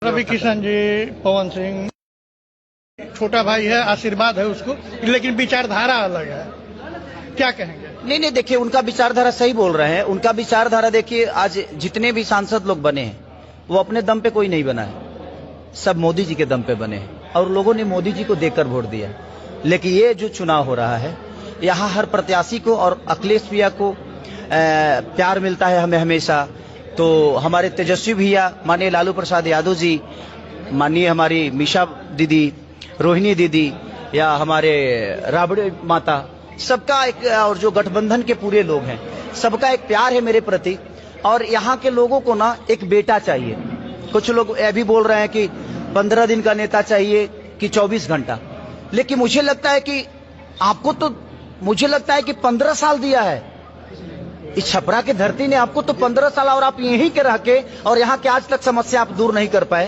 रवि किशन जी, पवन सिंह, छोटा भाई है, आशीर्वाद है उसको, लेकिन विचारधारा अलग है। क्या कहेंगे? नहीं, देखिए उनका विचारधारा सही बोल रहे हैं। उनका विचारधारा देखिए, आज जितने भी सांसद लोग बने हैं वो अपने दम पे कोई नहीं बना है, सब मोदी जी के दम पे बने हैं और लोगों ने मोदी जी को देकर वोट दिया। लेकिन ये जो चुनाव हो रहा है, यहाँ हर प्रत्याशी को और अखिलेश भैया को प्यार मिलता है हमें हमेशा। तो हमारे तेजस्वी भैया, माननीय लालू प्रसाद यादव जी, माननीय हमारी मीशा दीदी, रोहिणी दीदी, या हमारे राबड़ी माता, सबका एक, और जो गठबंधन के पूरे लोग हैं, सबका एक प्यार है मेरे प्रति। और यहाँ के लोगों को ना एक बेटा चाहिए। कुछ लोग यह भी बोल रहे हैं कि 15 दिन का नेता चाहिए कि 24 घंटा, लेकिन मुझे लगता है कि आपको तो, मुझे लगता है कि 15 साल दिया है इस छपरा की धरती ने आपको, तो 15 साल, और आप यहीं के रह के और यहाँ के आज तक समस्या आप दूर नहीं कर पाए।